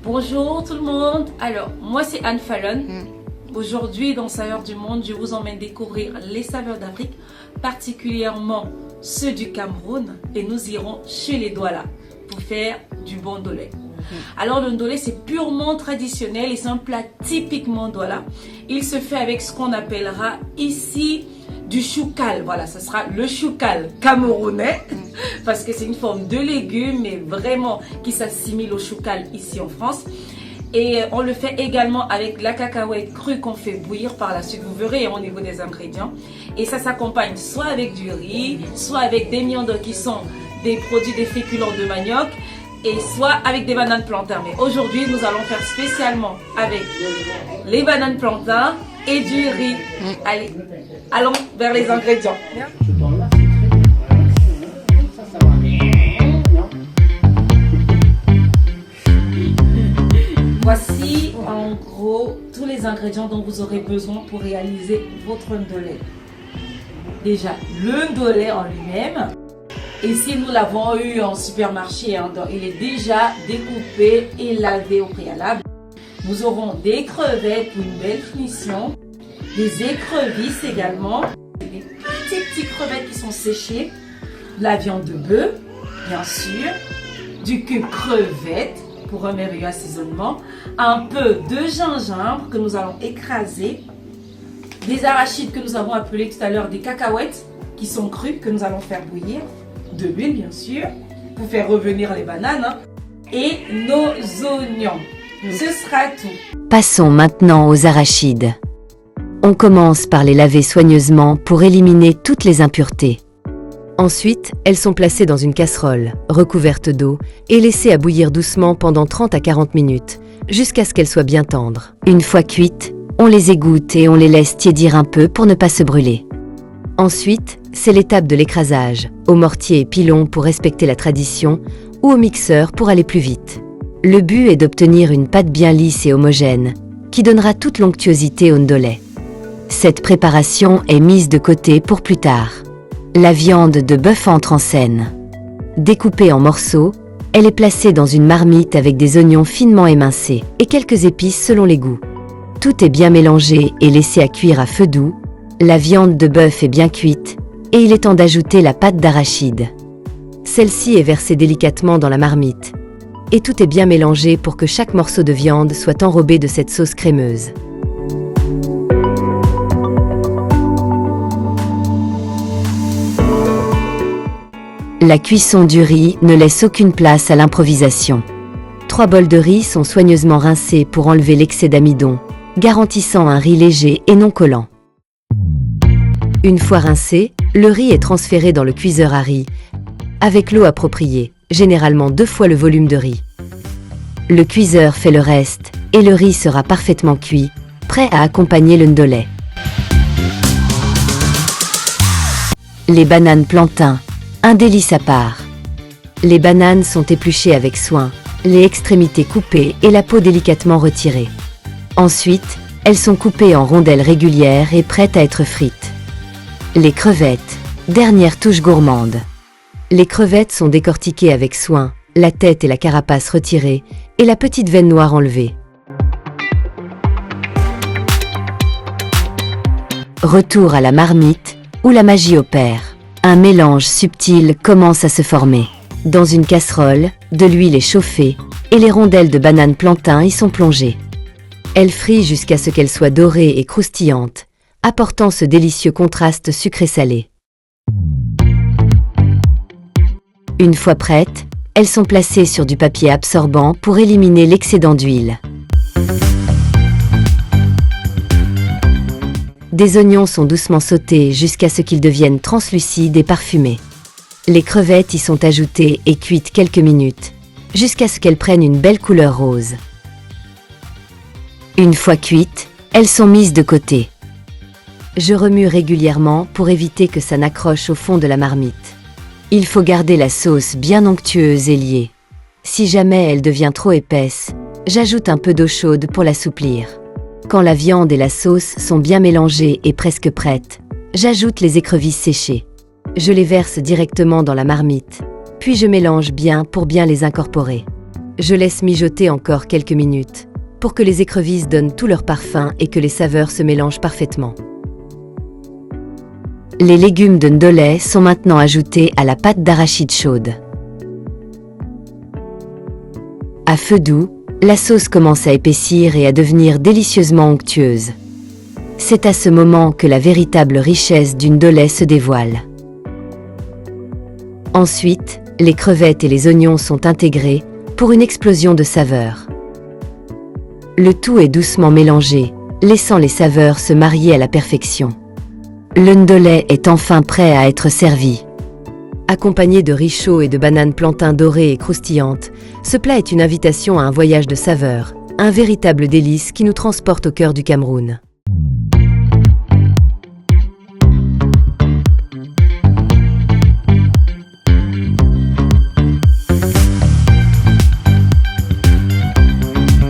Bonjour tout le monde. Alors, moi c'est Anne Fallon. Aujourd'hui, dans Saveurs du Monde, je vous emmène découvrir les saveurs d'Afrique, particulièrement ceux du Cameroun. Et nous irons chez les Douala pour faire du bon ndolé. Alors, le ndolé, c'est purement traditionnel et c'est un plat typiquement douala. Il se fait avec ce qu'on appellera ici du choukal. Voilà, ce sera le choukal camerounais parce que c'est une forme de légume, mais vraiment qui s'assimile au choukal ici en France. Et on le fait également avec la cacahuète crue qu'on fait bouillir par la suite. Vous verrez au niveau des ingrédients. Et ça s'accompagne soit avec du riz, soit avec des miandes qui sont des produits, des féculents de manioc, et soit avec des bananes plantains. Mais aujourd'hui, nous allons faire spécialement avec les bananes plantains et du riz. Allez, allons vers les ingrédients. Voici en gros tous les ingrédients dont vous aurez besoin pour réaliser votre ndolé. Déjà, le ndolé en lui-même. Ici, nous l'avons eu en supermarché, donc il est déjà découpé et lavé au préalable. Nous aurons des crevettes pour une belle finition, des écrevisses également, des petites crevettes qui sont séchées, de la viande de bœuf, bien sûr, du cube crevette pour un merveilleux assaisonnement, un peu de gingembre que nous allons écraser, des arachides que nous avons appelés tout à l'heure des cacahuètes qui sont crues que nous allons faire bouillir, de l'huile bien sûr, pour faire revenir les bananes, et nos oignons. Ce sera tout. Passons maintenant aux arachides. On commence par les laver soigneusement pour éliminer toutes les impuretés. Ensuite, elles sont placées dans une casserole, recouverte d'eau, et laissées à bouillir doucement pendant 30 à 40 minutes, jusqu'à ce qu'elles soient bien tendres. Une fois cuites, on les égoutte et on les laisse tiédir un peu pour ne pas se brûler. Ensuite, c'est l'étape de l'écrasage, au mortier et pilon pour respecter la tradition, ou au mixeur pour aller plus vite. Le but est d'obtenir une pâte bien lisse et homogène, qui donnera toute l'onctuosité au ndolé. Cette préparation est mise de côté pour plus tard. La viande de bœuf entre en scène. Découpée en morceaux, elle est placée dans une marmite avec des oignons finement émincés et quelques épices selon les goûts. Tout est bien mélangé et laissé à cuire à feu doux. La viande de bœuf est bien cuite et il est temps d'ajouter la pâte d'arachide. Celle-ci est versée délicatement dans la marmite et tout est bien mélangé pour que chaque morceau de viande soit enrobé de cette sauce crémeuse. La cuisson du riz ne laisse aucune place à l'improvisation. 3 bols de riz sont soigneusement rincés pour enlever l'excès d'amidon, garantissant un riz léger et non collant. Une fois rincé, le riz est transféré dans le cuiseur à riz, avec l'eau appropriée, généralement 2 fois le volume de riz. Le cuiseur fait le reste, et le riz sera parfaitement cuit, prêt à accompagner le ndolé. Les bananes plantains, un délice à part. Les bananes sont épluchées avec soin, les extrémités coupées et la peau délicatement retirée. Ensuite, elles sont coupées en rondelles régulières et prêtes à être frites. Les crevettes, dernière touche gourmande. Les crevettes sont décortiquées avec soin, la tête et la carapace retirées et la petite veine noire enlevée. Retour à la marmite, où la magie opère. Un mélange subtil commence à se former. Dans une casserole, de l'huile est chauffée et les rondelles de bananes plantains y sont plongées. Elles frient jusqu'à ce qu'elles soient dorées et croustillantes, apportant ce délicieux contraste sucré-salé. Une fois prêtes, elles sont placées sur du papier absorbant pour éliminer l'excédent d'huile. Des oignons sont doucement sautés jusqu'à ce qu'ils deviennent translucides et parfumés. Les crevettes y sont ajoutées et cuites quelques minutes, jusqu'à ce qu'elles prennent une belle couleur rose. Une fois cuites, elles sont mises de côté. Je remue régulièrement pour éviter que ça n'accroche au fond de la marmite. Il faut garder la sauce bien onctueuse et liée. Si jamais elle devient trop épaisse, j'ajoute un peu d'eau chaude pour l'assouplir. Quand la viande et la sauce sont bien mélangées et presque prêtes, j'ajoute les écrevisses séchées. Je les verse directement dans la marmite, puis je mélange bien pour bien les incorporer. Je laisse mijoter encore quelques minutes pour que les écrevisses donnent tout leur parfum et que les saveurs se mélangent parfaitement. Les légumes de ndolé sont maintenant ajoutés à la pâte d'arachide chaude. À feu doux, la sauce commence à épaissir et à devenir délicieusement onctueuse. C'est à ce moment que la véritable richesse du ndolé se dévoile. Ensuite, les crevettes et les oignons sont intégrés pour une explosion de saveurs. Le tout est doucement mélangé, laissant les saveurs se marier à la perfection. Le ndolé est enfin prêt à être servi. Accompagné de riz chaud et de bananes plantains dorées et croustillantes, ce plat est une invitation à un voyage de saveurs, un véritable délice qui nous transporte au cœur du Cameroun.